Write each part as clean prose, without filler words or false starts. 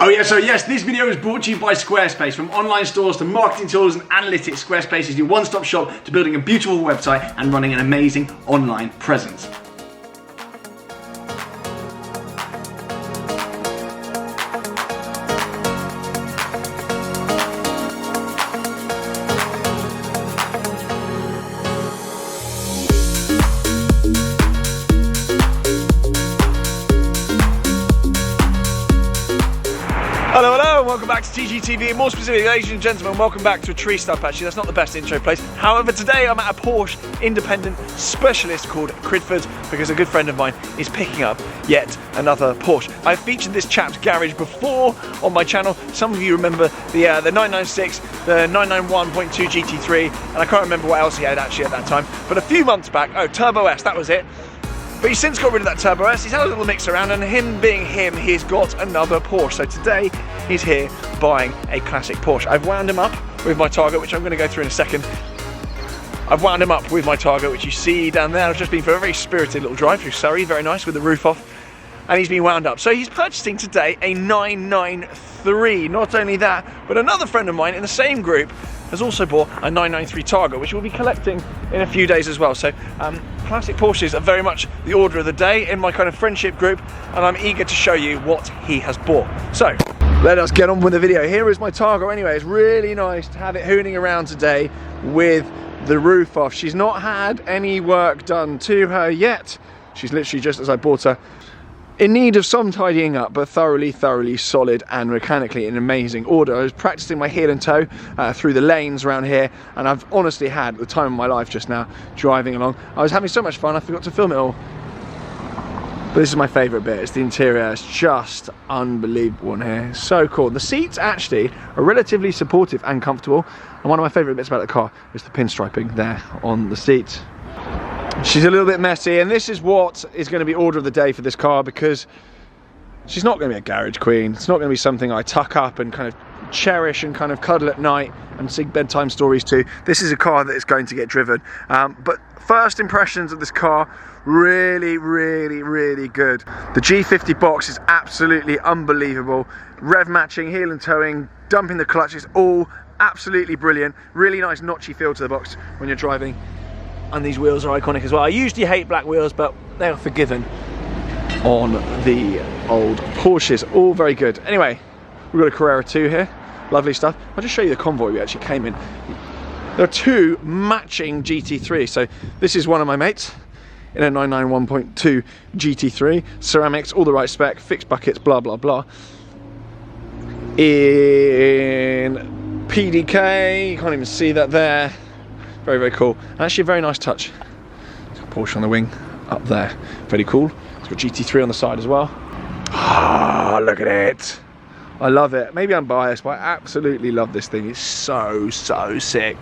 Oh yeah, so yes, this video is brought to you by Squarespace. From online stores to marketing tools and analytics, Squarespace is your one-stop shop to building a beautiful website and running an amazing online presence. Hello, hello, and welcome back to TGTV, and more specifically, ladies and gentlemen, welcome back to a tree stump. Actually, that's not the best intro place. However, today I'm at a Porsche independent specialist called Cridford, because a good friend of mine is picking up yet another Porsche. I've featured this chap's garage before on my channel. Some of you remember the 996, the 991.2 GT3, and I can't remember what else he had actually at that time. But a few months back, oh, Turbo S, that was it. But he's since got rid of that Turbo S, he's had a little mix around, and him being him, he's got another Porsche. So today, he's here buying a classic Porsche. I've wound him up with my Target, which I'm going to go through in a second. I've wound him up with my Target, which you see down there. I've just been for a very spirited little drive through Surrey, very nice, with the roof off. And he's been wound up. So he's purchasing today a 993. Not only that, but another friend of mine in the same group has also bought a 993 Target, which we'll be collecting in a few days as well. So classic Porsches are very much the order of the day in my kind of friendship group, and I'm eager to show you what he has bought. So let us get on with the video. Here is my Target anyway. It's really nice to have it hooning around today with the roof off. She's not had any work done to her yet. She's literally just as I bought her. In need of some tidying up, but thoroughly solid and mechanically in amazing order. I was practicing my heel and toe through the lanes around here, and I've honestly had the time of my life just now driving along. I was having so much fun, I forgot to film it all. But this is my favourite bit, it's the interior. It's just unbelievable in here. So cool. The seats actually are relatively supportive and comfortable, and one of my favourite bits about the car is the pinstriping there on the seats. She's a little bit messy, and this is what is going to be order of the day for this car, because she's not going to be a garage queen. It's not going to be something I tuck up and kind of cherish and kind of cuddle at night and sing bedtime stories to. This is a car that is going to get driven. But first impressions of this car, really good. The G50 box is absolutely unbelievable. Rev matching, heel and towing, dumping the clutches, all absolutely brilliant. Really nice notchy feel to the box when you're driving. And these wheels are iconic as well. I usually hate black wheels, but they are forgiven on the old Porsches. All very good. Anyway, we've got a Carrera 2 here. Lovely stuff. I'll just show you the convoy we actually came in. There are two matching GT3. So this is one of my mates in a 991.2 GT3. Ceramics, all the right spec, fixed buckets, blah, blah, blah. In PDK, you can't even see that there. Very cool, and actually a very nice touch. It's got Porsche on the wing up there, very cool. It's got GT3 on the side as well. Ah, look at it. I love it. Maybe I'm biased, but I absolutely love this thing. It's so sick.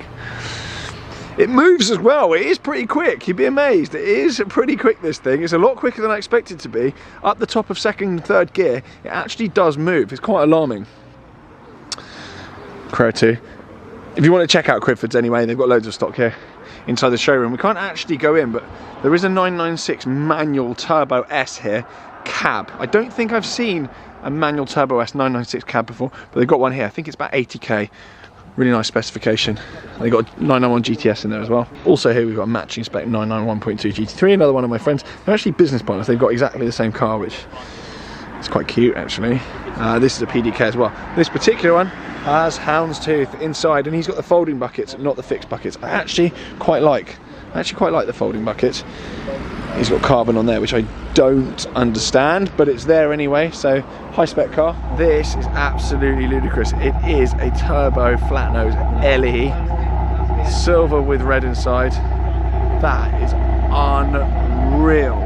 It moves as well. It is pretty quick. You'd be amazed. It is pretty quick, this thing. It's a lot quicker than I expected it to be. Up the top of second and third gear, it actually does move. It's quite alarming. Carrera 2. If you want to check out Cridford's anyway, they've got loads of stock here inside the showroom. We can't actually go in, but there is a 996 manual Turbo S here, cab. I don't think I've seen a manual Turbo S 996 cab before, but they've got one here. I think it's about 80k. Really nice specification. They've got a 991 GTS in there as well. Also here we've got a matching spec 991.2 GT3, another one of my friends. They're actually business partners. They've got exactly the same car, which is quite cute actually. This is a PDK as well. This particular one has houndstooth inside, and he's got the folding buckets, not the fixed buckets. I actually quite like the folding buckets. He's got carbon on there, which I don't understand, but it's there anyway. So high spec car. This is absolutely ludicrous. It is a turbo flat nose LE, silver with red inside. That is unreal.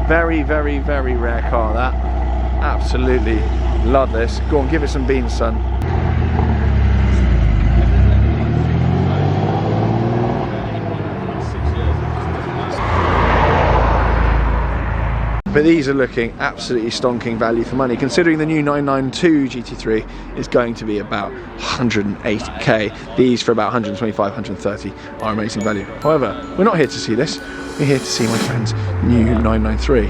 Very rare car, that. Absolutely love this. Go on, give it some beans, son. But these are looking absolutely stonking value for money, considering the new 992 GT3 is going to be about 180k. These for about 125, 130 are amazing value. However, we're not here to see this. We're here to see my friend's new 993.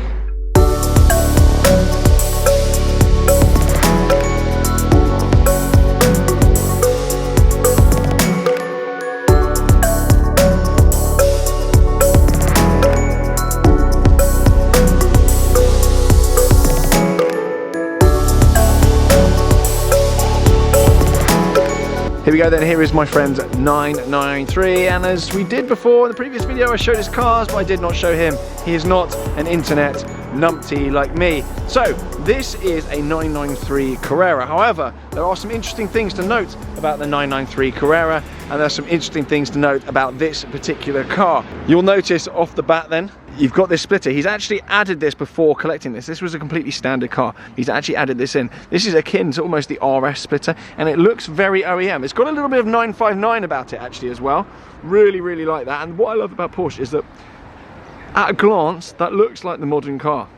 we go then, here is my friend's 993, and as we did before in the previous video, I showed his cars, but I did not show him. He is not an internet numpty like me. So, this is a 993 Carrera. However, there are some interesting things to note about the 993 Carrera, and there's some interesting things to note about this particular car. You'll notice off the bat then, you've got this splitter. He's actually added this before collecting this. This was a completely standard car. He's actually added this in. This is akin to almost the RS splitter, and it looks very OEM. It's got a little bit of 959 about it actually as well. Really, really like that. And what I love about Porsche is that at a glance, that looks like the modern car.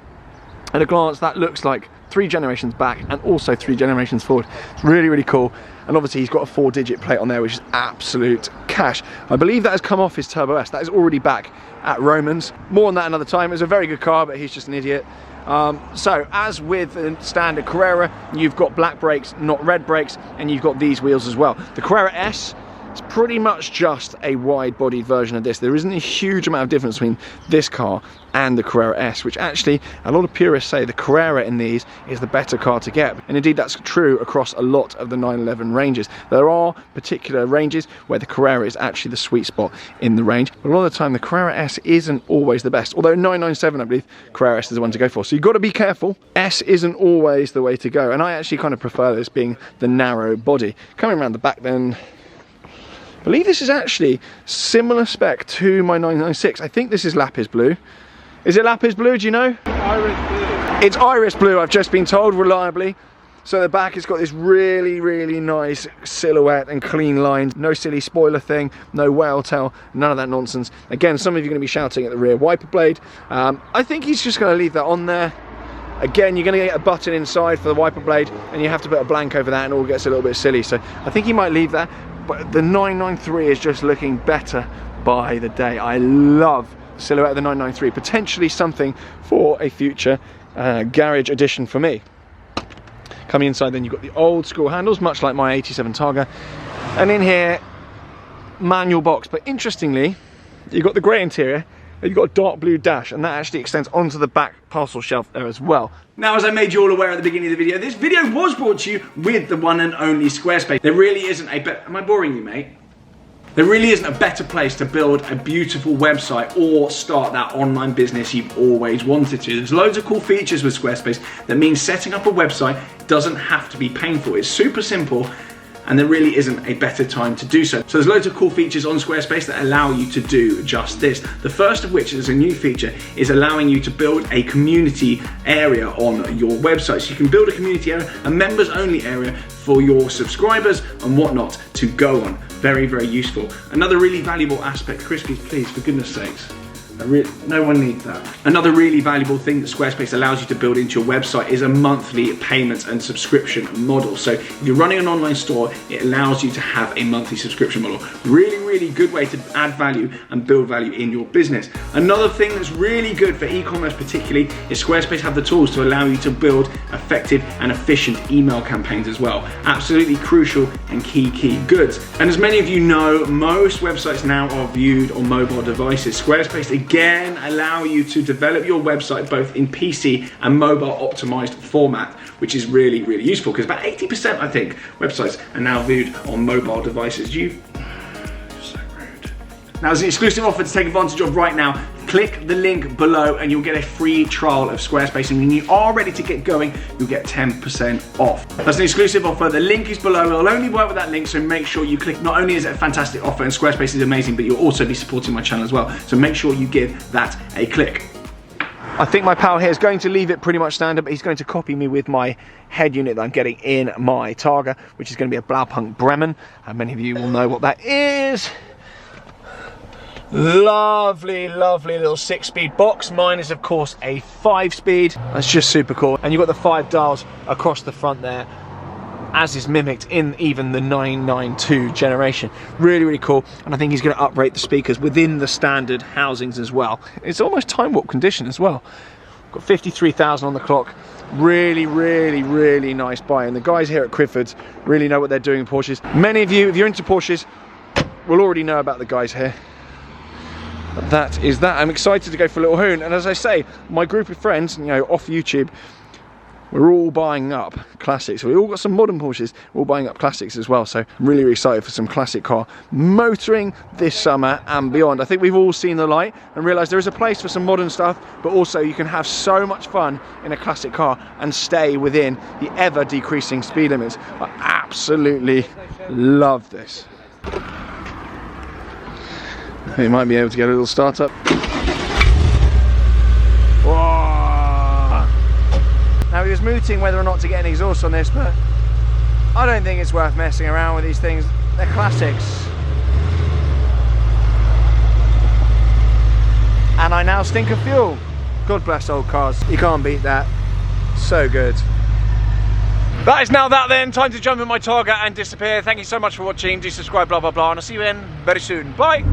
At a glance, that looks like 3 generations back and also 3 generations forward. It's really, really cool. And obviously he's got a 4-digit plate on there, which is absolute cash. I believe that has come off his Turbo S. That is already back at Romans. More on that another time. It was a very good car, but he's just an idiot. So, as with the standard Carrera, you've got black brakes, not red brakes, and you've got these wheels as well. The Carrera S, it's pretty much just a wide-bodied version of this. There isn't a huge amount of difference between this car and the Carrera S, which actually a lot of purists say the Carrera in these is the better car to get. And indeed that's true across a lot of the 911 ranges. There are particular ranges where the Carrera is actually the sweet spot in the range, but a lot of the time the Carrera S isn't always the best. Although 997, I believe, Carrera S is the one to go for. So you've got to be careful. S isn't always the way to go, and I actually kind of prefer this being the narrow body. Coming around the back then, I believe this is actually similar spec to my 996. I think this is lapis blue. Is it lapis blue, do you know? Iris blue. It's iris blue, I've just been told reliably. So the back has got this really, really nice silhouette and clean lines. No silly spoiler thing, no whale tail, none of that nonsense. Again, some of you are going to be shouting at the rear wiper blade. I think he's just going to leave that on there. Again, you're going to get a button inside for the wiper blade, and you have to put a blank over that, and it all gets a little bit silly. So I think he might leave that. But the 993 is just looking better by the day. I love the silhouette of the 993. Potentially something for a future garage edition for me. Coming inside then, you've got the old school handles, much like my 87 Targa. And in here, manual box. But interestingly, you've got the grey interior, and you've got a dark blue dash, and that actually extends onto the back parcel shelf there as well. Now, as I made you all aware at the beginning of the video, this video was brought to you with the one and only Squarespace. There really isn't a better... Am I boring you, mate? There really isn't a better place to build a beautiful website or start that online business you've always wanted to. There's loads of cool features with Squarespace that means setting up a website doesn't have to be painful. It's super simple, and there really isn't a better time to do so. So there's loads of cool features on Squarespace that allow you to do just this. The first of which is a new feature, is allowing you to build a community area on your website. So you can build a community area, a members only area for your subscribers and whatnot to go on. Very, very useful. Another really valuable aspect, Chris, please, for goodness sakes. No one needs that. Another really valuable thing that Squarespace allows you to build into your website is a monthly payment and subscription model. So if you're running an online store, it allows you to have a monthly subscription model. Really, really good way to add value and build value in your business. Another thing that's really good for e-commerce particularly is Squarespace have the tools to allow you to build effective and efficient email campaigns as well. Absolutely crucial and key goods. And as many of you know, most websites now are viewed on mobile devices. Squarespace again allow you to develop your website both in PC and mobile optimized format, which is really, really useful because about 80%, I think, websites are now viewed on mobile devices. You're so rude. Now, as an exclusive offer to take advantage of right now, click the link below and you'll get a free trial of Squarespace, and when you are ready to get going, you'll get 10% off. That's an exclusive offer. The link is below. It'll only work with that link, so make sure you click. Not only is it a fantastic offer and Squarespace is amazing, but you'll also be supporting my channel as well. So make sure you give that a click. I think my pal here is going to leave it pretty much standard, but he's going to copy me with my head unit that I'm getting in my Targa, which is going to be a Blaupunkt Bremen, and many of you will know what that is. Lovely, lovely little 6-speed box. Mine is of course a 5-speed. That's just super cool. And you've got the 5 dials across the front there, as is mimicked in even the 992 generation. Really, really cool. And I think he's going to uprate the speakers within the standard housings as well. It's almost time warp condition as well. Got 53,000 on the clock. Really, really, really nice buy. And the guys here at Cridford's really know what they're doing in Porsches. Many of you, if you're into Porsches, will already know about the guys here. That is that. I'm excited to go for a little hoon, and as I say, my group of friends, you know, off YouTube, we're all buying up classics. So we all got some modern Porsches, we're all buying up classics as well. So I'm really, really excited for some classic car motoring this summer and beyond. I think we've all seen the light and realised there is a place for some modern stuff, but also you can have so much fun in a classic car and stay within the ever decreasing speed limits. I absolutely love this. You might be able to get a little start up. Now he was mooting whether or not to get an exhaust on this, but I don't think it's worth messing around with these things. They're classics. And I now stink of fuel. God bless old cars. You can't beat that. So good. That is now that then. Time to jump in my Targa and disappear. Thank you so much for watching. Do subscribe, blah, blah, blah. And I'll see you in very soon. Bye.